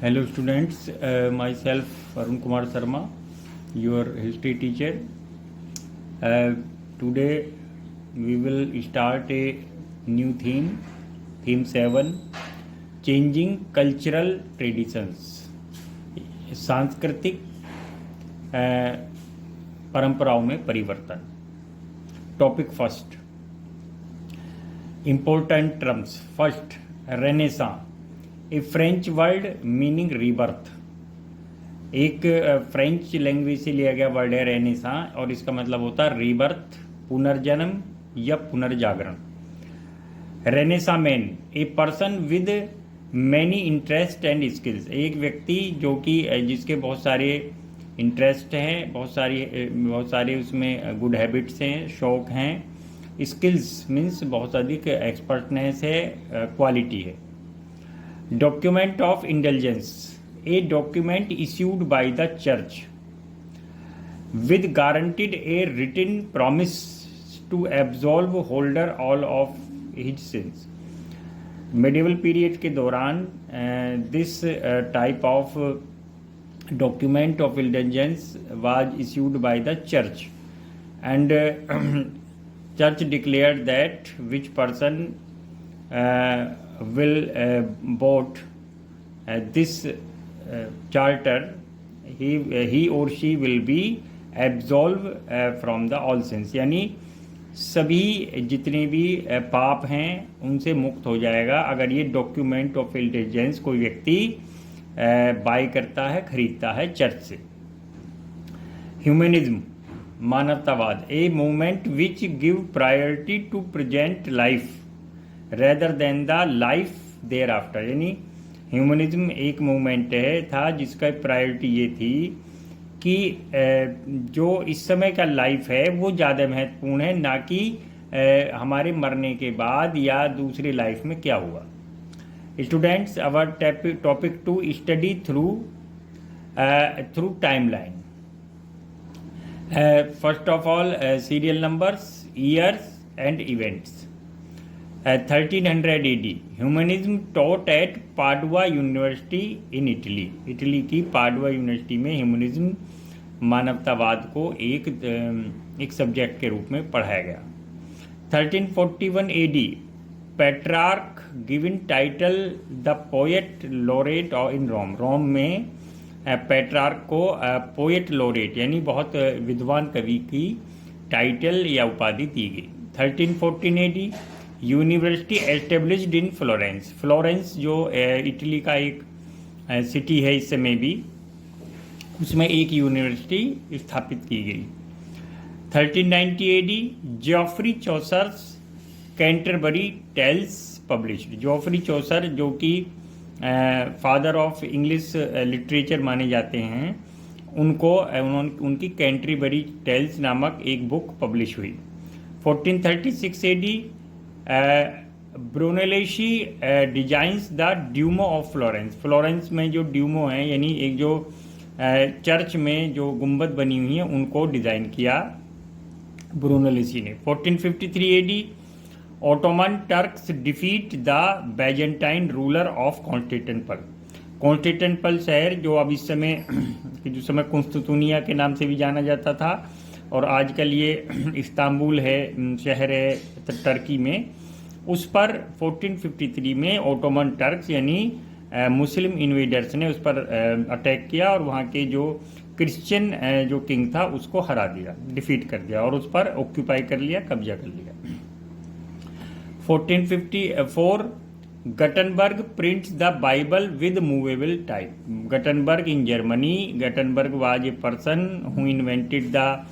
Hello students, myself Arun Kumar Sharma, your history teacher. Today we will start a new theme 7, changing cultural traditions. सांस्कृतिक परंपराओं में परिवर्तन. Topic first, important terms. First, Renaissance, ए French word meaning rebirth. एक French language से लिया गया word है renaissance और इसका मतलब होता है रीबर्थ, पुनर्जन्म या पुनर्जागरण. Renaissance man, a person with many interest and skills. एक व्यक्ति जो कि जिसके बहुत सारे इंटरेस्ट हैं, बहुत सारे उसमें गुड हैबिट्स हैं, शौक हैं. स्किल्स मीन्स बहुत अधिक एक्सपर्टनेस है, क्वालिटी है. Document of indulgence, a document issued by the church with guaranteed a written promise to absolve holder all of his sins. Medieval period के दौरान this type of document of indulgence was issued by the church, and church declared that which person will bought this charter, he or she will be absolved from the all sins. यानी सभी जितने भी पाप हैं उनसे मुक्त हो जाएगा अगर ये डॉक्यूमेंट ऑफ इंटेलिजेंस कोई व्यक्ति बाय करता है, खरीदता है चर्च से. ह्यूमनिज्म, मानवतावाद, a movement which give priority to present life rather than the life thereafter. यानी ह्यूमनिज्म एक मूवमेंट था जिसका प्रायोरिटी ये थी कि जो इस समय का लाइफ है वो ज़्यादा महत्वपूर्ण है, ना कि हमारे मरने के बाद या दूसरी लाइफ में क्या हुआ. Students, our topic to study through timeline. First of all, serial numbers, years and events. 1300 AD, humanism taught at Padua university in Italy. Italy की पाडुआ यूनिवर्सिटी में ह्यूमनिज्म, मानवतावाद को एक सब्जेक्ट के रूप में पढ़ाया गया. 1341 AD, Petrarch given title the poet laureate in Rome. Rome में पेट्रार्क को पोएट लॉरेट यानी बहुत विद्वान कवि की टाइटल या उपाधि दी गई. 1314 AD, university established in Florence. Florence जो इटली का एक सिटी है इस समय भी, उसमें एक यूनिवर्सिटी स्थापित की गई. 1390 AD, Geoffrey Chaucer's Canterbury Tales published. Geoffrey Chaucer जो कि फादर ऑफ इंग्लिश लिटरेचर माने जाते हैं, उनकी कैंटरबरी टेल्स नामक एक बुक पब्लिश हुई. 1436 AD, Brunelleschi designs the Duomo of Florence. Florence में जो ड्यूमो हैं यानी एक जो चर्च में जो गुंबद बनी हुई हैं उनको डिज़ाइन किया ब्रूनेलेशी ने. 1453 AD, Ottoman Turks defeat the Byzantine ruler of Constantinople. Constantinople शहर जो अब इस समय जो समय कुस्तुतुनिया के नाम से भी जाना जाता था और आजकल ये इस्तांबुल है, शहर है टर्की में, उस पर 1453 में ऑटोमन टर्क्स यानी मुस्लिम इन्वेडर्स ने उस पर अटैक किया और वहाँ के जो क्रिश्चियन जो किंग था उसको हरा दिया, डिफीट कर दिया और उस पर ऑक्यूपाई कर लिया, कब्जा कर लिया. 1454, Gutenberg prints the Bible with movable type. Gutenberg in Germany. Gutenberg was a person who invented the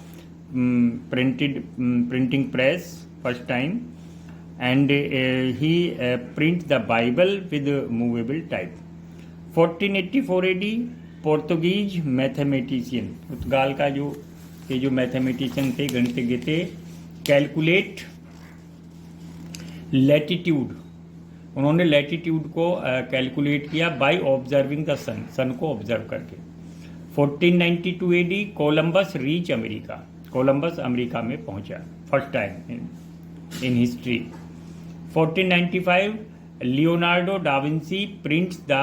printing press first time, and he print the Bible with movable type. 1484 AD, Portuguese mathematician, Portugal का जो mathematician थे, गणितज्ञ थे, calculate latitude. उन्होंने latitude को calculate किया by observing the sun को observe करके. 1492 AD, Columbus reach America. Columbus America में पहुंचा first time in history. 1495 Leonardo da Vinci prints the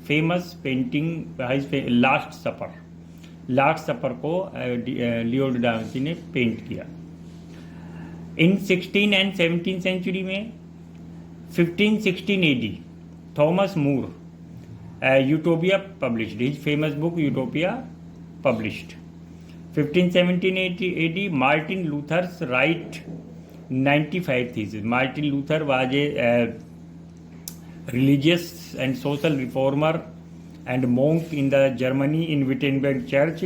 famous painting Last Supper को लियोनार्डो दा विंची ने paint किया। इन 16 एंड 17 सेंचुरी में 1516 AD Thomas More Utopia published, his famous book Utopia published. 1517 AD Martin Luther's write 95 theses. Martin Luther was a religious and social reformer and monk in the Germany in Wittenberg Church,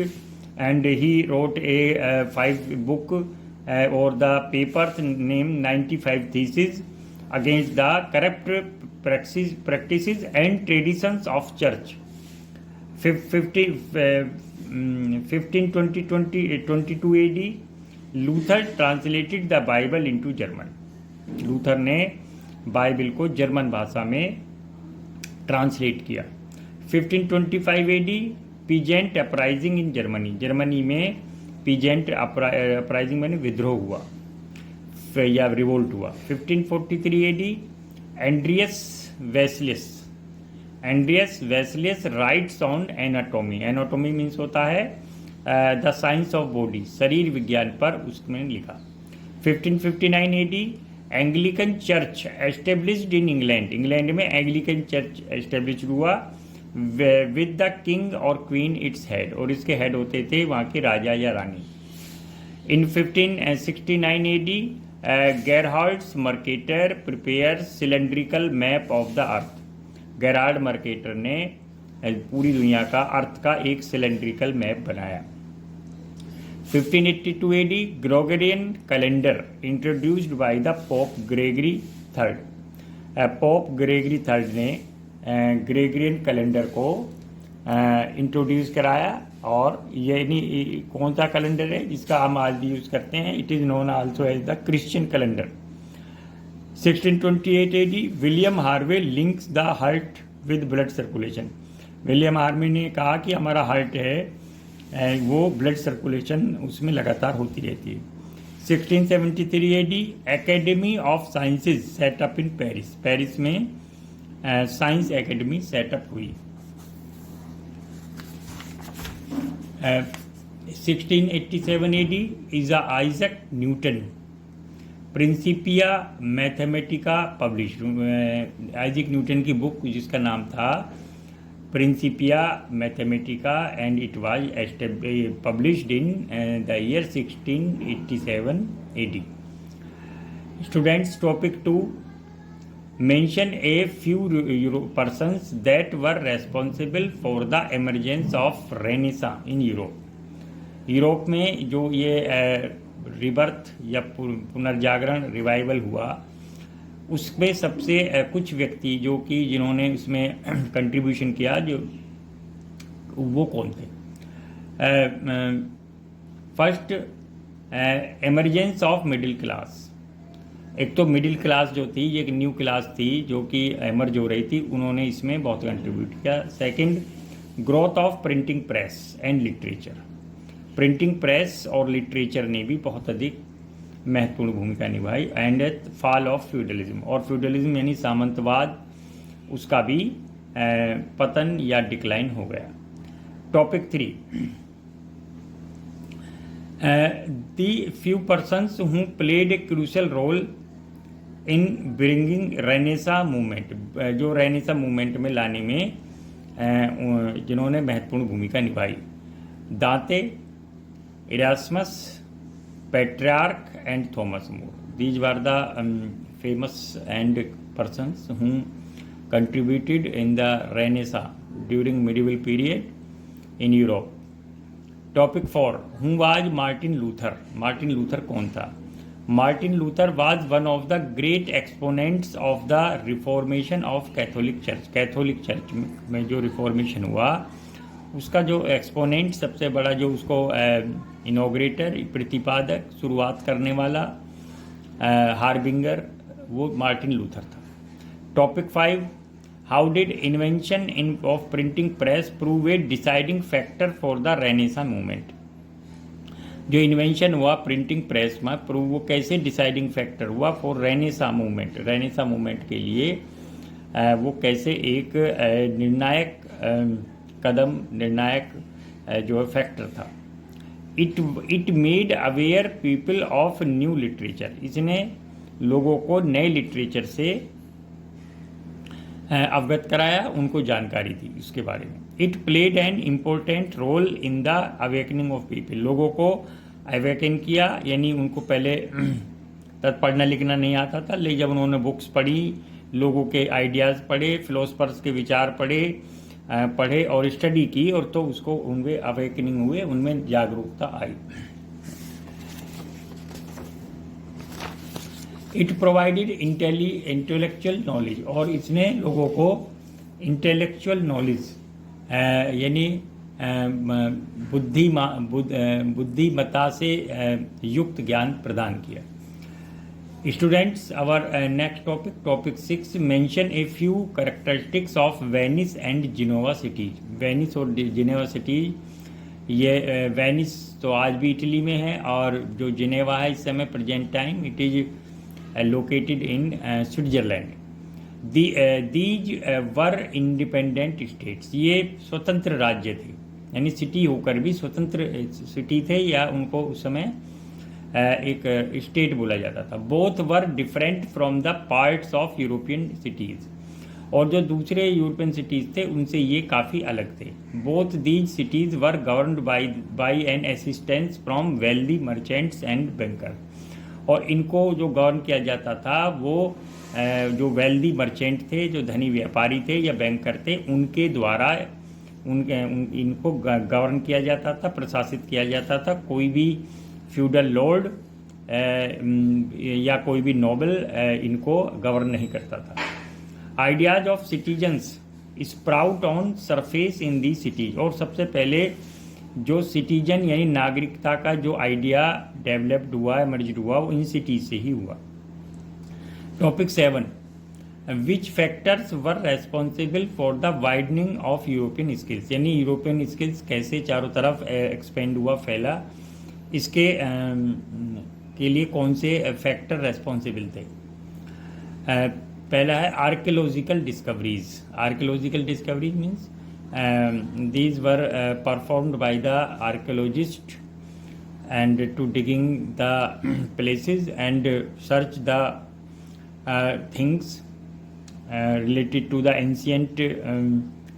and he wrote a 5 book or the papers named 95 Theses against the corrupt practices and traditions of church. 1522 AD Luther translated the Bible into German. Luther ने Bible को German भाषा में translate किया। 1525 AD peasant uprising in Germany में peasant uprising मैंने विद्रोह हुआ या रिवोल्ट हुआ। 1543 AD Andreas Vesalius writes on anatomy means होता है द साइंस ऑफ बॉडी, शरीर विज्ञान पर उसमें लिखा। 1559 AD Anglican church established in England में एंग्लिकन चर्च एस्टेब्लिश हुआ विद द किंग और क्वीन इट्स हेड, और इसके हेड होते थे वहाँ के राजा या रानी। In 1569 AD Gerhardus Mercator prepare cylindrical map of the earth. Gerhard Mercator ने पूरी दुनिया का अर्थ का एक सिलेंड्रिकल मैप बनाया। 1582 AD Gregorian calendar introduced by the pope Gregory third. Pope Gregory third ने ग्रेगोरियन कैलेंडर को इंट्रोड्यूस कराया, और ये कौन सा कैलेंडर है जिसका हम आज भी यूज़ करते हैं? It is known also as the Christian calendar. 1628 AD William Harvey links the heart with blood circulation. William Harvey ने कहा कि हमारा हार्ट है वो ब्लड सर्कुलेशन उसमें लगातार होती रहती है। 1673 AD academy of sciences setup in Paris में साइंस एकेडमी सेटअप हुई। 1687 AD Isaac Newton Principia Mathematica publish. Isaac Newton की बुक जिसका नाम था Principia Mathematica and it was published in the year 1687 AD। Students topic 2 mention a few persons that were responsible for the emergence of Renaissance in Europe। Europe में जो ये rebirth या पुनर्जागरण revival हुआ, उसमें सबसे कुछ व्यक्ति जो कि जिन्होंने इसमें कंट्रीब्यूशन किया, जो वो कौन थे? First emergence of middle class. एक तो मिडिल क्लास जो थी, ये एक न्यू क्लास थी जो कि एमर्ज हो रही थी, उन्होंने इसमें बहुत कंट्रीब्यूट किया। Second growth of printing press and literature. Printing press और लिटरेचर ने भी बहुत अधिक महत्वपूर्ण भूमिका निभाई। एंड फॉल ऑफ फ्यूडलिज्म, और फ्यूडलिज्म यानी सामंतवाद, उसका भी पतन या डिक्लाइन हो गया। Topic 3 the few persons who played a crucial role in bringing renaissance movement. जो रेनेसा मूवमेंट में लाने में जिन्होंने महत्वपूर्ण भूमिका निभाई। Dante, Erasmus, Petrarch and Thomas More. These were the famous and persons who contributed in the Renaissance during medieval period in Europe. Topic 4 who was Martin Luther? Martin Luther कौन था? Martin Luther was one of the great exponents of the Reformation of Catholic Church. Catholic Church में जो reformation हुआ, उसका जो exponent सबसे बड़ा, जो उसको इनोग्रेटर, प्रतिपादक, शुरुआत करने वाला, हार्बिंगर, वो मार्टिन लूथर था। Topic 5 how did invention of printing press prove A deciding factor for the renaissance movement. जो इन्वेंशन हुआ प्रिंटिंग प्रेस में, प्रूव वो कैसे डिसाइडिंग फैक्टर हुआ for Renaissance movement. Renaissance movement के लिए वो कैसे एक निर्णायक कदम, निर्णायक जो है फैक्टर था। It made aware people of new literature, इसने लोगों को नए लिटरेचर से अवगत कराया, उनको जानकारी दी इसके बारे में। It played an important role in the awakening of people, लोगों को अवेकन किया, यानी उनको पहले तब पढ़ना लिखना नहीं आता था, लेकिन जब उन्होंने बुक्स पढ़ी, लोगों के आइडियाज़ पढ़े, फिलोसफर्स के विचार पढ़े और स्टडी की, और तो उसको उनमें अवेकनिंग हुए, उनमें जागरूकता आई। इट प्रोवाइडेड इंटेलेक्चुअल नॉलेज, और इसने लोगों को इंटेलेक्चुअल नॉलेज यानी बुद्धिमत्ता से युक्त ज्ञान प्रदान किया। Students, our next topic 6, mention a few characteristics of Venice and Genoa cities. Venice और जिनेवा सिटीज, ये वेनिस तो आज भी इटली में है, और जो जिनेवा है इस समय present time it is located in Switzerland. These were independent states, ये स्वतंत्र राज्य थे, यानी सिटी होकर भी स्वतंत्र सिटी थे, या उनको उस समय एक स्टेट बोला जाता था। Both were different from the parts of European cities, और जो दूसरे यूरोपियन सिटीज़ थे उनसे ये काफ़ी अलग थे। Both these cities were governed by an assistance from wealthy merchants and banker, और इनको जो गवर्न किया जाता था वो जो वेल्दी मर्चेंट थे, जो धनी व्यापारी थे या बैंकर थे, उनके द्वारा इनको गवर्न किया जाता था, प्रशासित किया जाता था। कोई भी फ्यूडल लॉर्ड या कोई भी नोबल इनको गवर्न नहीं करता था। Ideas of citizens sprout on surface in the cities, और सबसे पहले जो सिटीजन यानी नागरिकता का जो आइडिया डेवलप्ड हुआ, इमर्ज हुआ, वो इन सिटीज से ही हुआ। Topic 7, which factors were responsible for the widening of European skills, यानी यूरोपियन स्किल्स कैसे चारों तरफ एक्सपेंड हुआ, फैला, इसके के लिए कौन से फैक्टर रेस्पॉन्सिबल थे। पहला है archaeological discoveries. Archaeological discoveries means these were performed by the archaeologist and to digging the places and search the things related to the ancient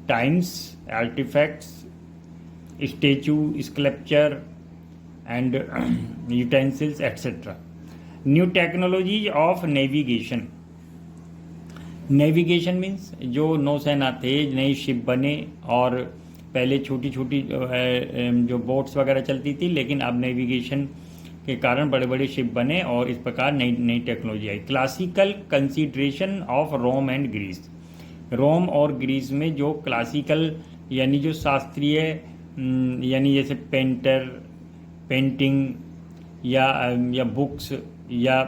times, artifacts, statue, sculpture and utensils, etc. New technologies of navigation. Navigation means जो नौसेना थे, नई ship बने, और पहले छोटी छोटी जो बोट्स वगैरह चलती थी, लेकिन अब नेविगेशन के कारण बड़े बड़े शिप बने, और इस प्रकार नई नई टेक्नोलॉजी आई। Classical consideration of Rome and Greece. Rome और ग्रीस में जो क्लासिकल यानी जो शास्त्रीय यानी जैसे पेंटिंग या बुक्स या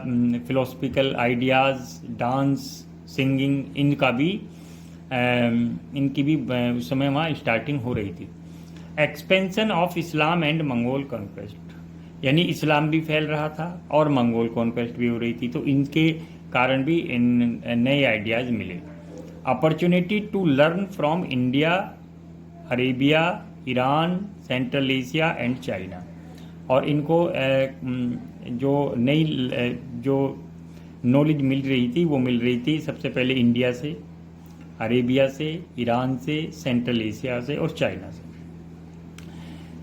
फिलोसफिकल आइडियाज़, डांस, सिंगिंग, इनकी भी उस समय वहाँ स्टार्टिंग हो रही थी। Expansion of Islam and Mongol conquest, यानी इस्लाम भी फैल रहा था और मंगोल कॉन्क्वेस्ट भी हो रही थी, तो इनके कारण भी नए आइडियाज़ मिले। Opportunity to learn from India, Arabia, Iran, Central Asia and China, और इनको जो नई जो नॉलेज मिल रही थी वो मिल रही थी सबसे पहले इंडिया से, अरेबिया से, ईरान से, सेंट्रल एशिया से और चाइना से।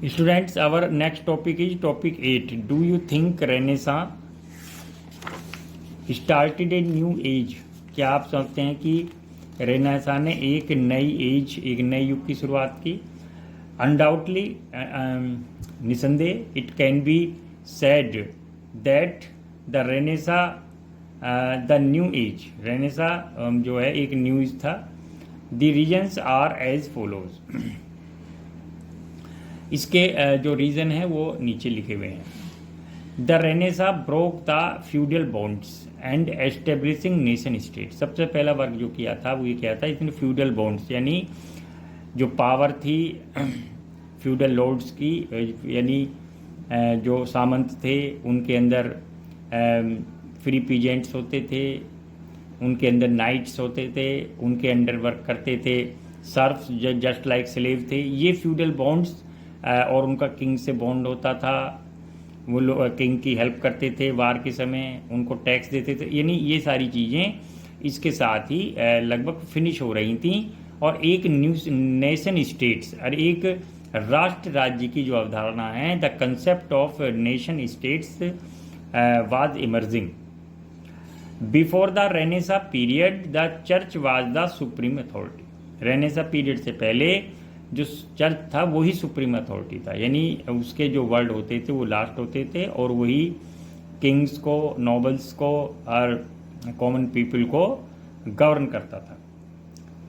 Students, our next topic is topic 8, do you think renaissance started a new age. क्या आप समझते हैं कि रेनेसां ने एक नई एज, एक नए युग की शुरुआत की। अनडाउटली, निसंदेह, it can be said that the renaissance the new age, renaissance जो है एक न्यू एज था। The reasons are as follows, इसके जो रीज़न है वो नीचे लिखे हुए हैं। The renaissance broke the feudal bonds and establishing nation state. सबसे पहला वर्क जो किया था वो ये किया था, इसने फ्यूडल बॉन्ड्स यानी जो पावर थी फ्यूडल लॉर्ड्स की, यानी जो सामंत थे उनके अंदर फ्री पीजेंट्स होते थे, उनके अंदर नाइट्स होते थे, उनके अंडर वर्क करते थे, सर्फ्स जस्ट लाइक स्लेव थे। ये फ्यूडल बॉन्ड्स और उनका किंग से बॉन्ड होता था, वो लोग किंग की हेल्प करते थे वार के समय, उनको टैक्स देते थे, यानी ये सारी चीज़ें इसके साथ ही लगभग फिनिश हो रही थी। और एक न्यू नेशन स्टेट्स और एक राष्ट्र राज्य की जो अवधारणा है, the concept of nation states was emerging. Before the Renaissance period the church was the supreme authority. Renaissance period से पहले जो चर्च था वही सुप्रीम अथॉरिटी था, यानी उसके जो वर्ड होते थे वो लास्ट होते थे, और वही किंग्स को, नोबल्स को और कॉमन पीपल को गवर्न करता था।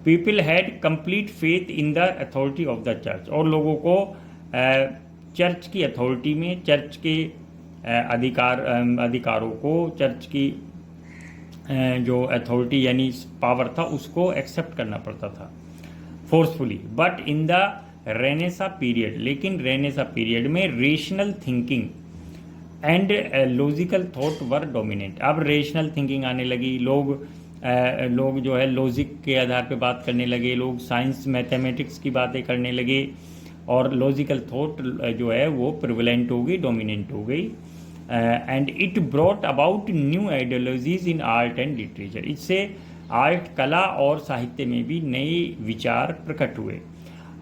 People had complete faith in the authority of the church, और लोगों को चर्च की अथॉरिटी में, चर्च के अधिकारों को, चर्च की जो अथॉरिटी यानी पावर था उसको एक्सेप्ट करना पड़ता था forcefully. But in the Renaissance period, लेकिन रेनेसा पीरियड में rational thinking and logical thought were dominate. अब रेशनल थिंकिंग आने लगी, लोग जो है लॉजिक के आधार पे बात करने लगे, लोग साइंस मैथमेटिक्स की बातें करने लगे, और लॉजिकल थॉट जो है वो प्रिवलेंट हो गई, डोमिनेंट हो गई। And it brought about new ideologies in art and literature. इससे आर्ट, कला और साहित्य में भी नए विचार प्रकट हुए।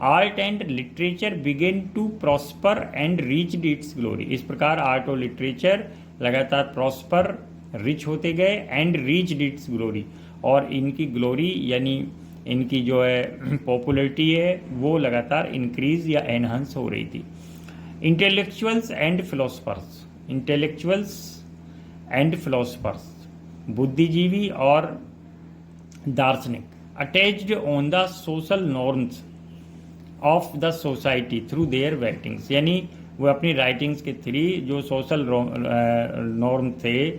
Art and literature began to prosper and reach its glory. इस प्रकार आर्ट और लिटरेचर लगातार प्रॉस्पर, रिच होते गए, एंड रीच इट्स ग्लोरी, और इनकी ग्लोरी यानी इनकी जो है पॉपुलैरिटी है वो लगातार इंक्रीज या एनहांस हो रही थी। Intellectuals and philosophers, intellectuals and philosophers, बुद्धिजीवी और दार्शनिक, attached on the social norms of the society through their writings, यानी वो अपनी राइटिंग्स के थ्रू जो सोशल नॉर्म थे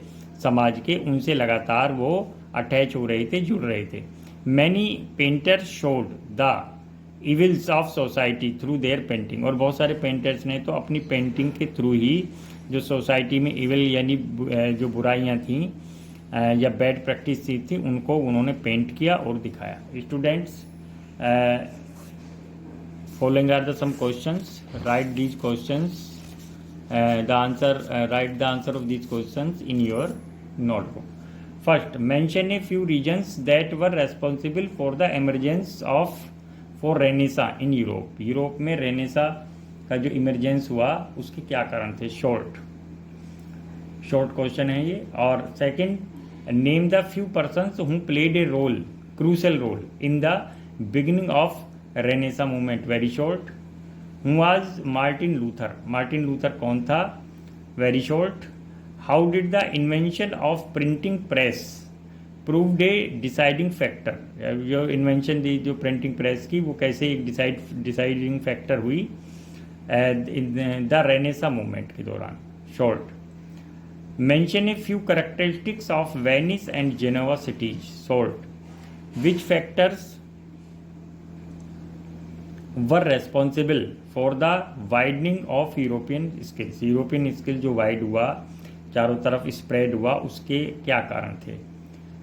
समाज के, उनसे लगातार वो अटैच हो रहे थे, जुड़ रहे थे। Many painters showed the evils of society through their painting, और बहुत सारे पेंटर्स ने तो अपनी पेंटिंग के थ्रू ही जो सोसाइटी में इविल यानी जो बुराइयां थीं या बैड प्रैक्टिस थी उनको उन्होंने पेंट किया और दिखाया। Students, following are the some questions. Write these questions, write the answer of these questions in your notebook. First, mention a few regions that were responsible for the emergence of Renaissance in Europe. Europe में Renaissance का जो emergence हुआ उसके क्या कारण थे? Short question है ये। और second, name the few persons who played a role, crucial role in the beginning of renaissance movement, very short. Who was Martin Luther, Martin Luther कौन था? Very short. How did the invention of printing press proved a deciding factor, जो invention दी जो printing press की वो कैसे एक deciding factor हुई द रेनेसा मूवमेंट के दौरान, short. Mention a few characteristics of Venice and Geneva cities, short. Which factors were responsible for the widening of European skills, European skill जो वाइड हुआ, चारों तरफ स्प्रेड हुआ, उसके क्या कारण थे?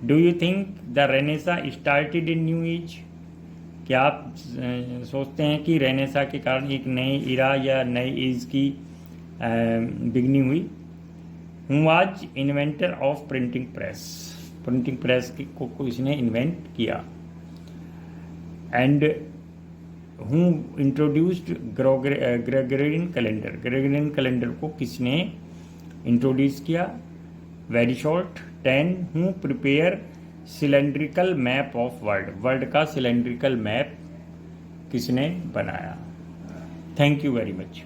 Do you think the Renaissance started in new age, क्या आप सोचते हैं कि रेनेसा के कारण एक नए इरा या नए एज की बिगनिंग हुई? Who was inventor of printing press, printing press को इसने इन्वेंट किया। And who introduced Gregorian calendar, Gregorian calendar को किसने इंट्रोड्यूस किया? Very short. 10, who prepare cylindrical map of world, world का सिलेंड्रिकल मैप किसने बनाया? Thank you very much.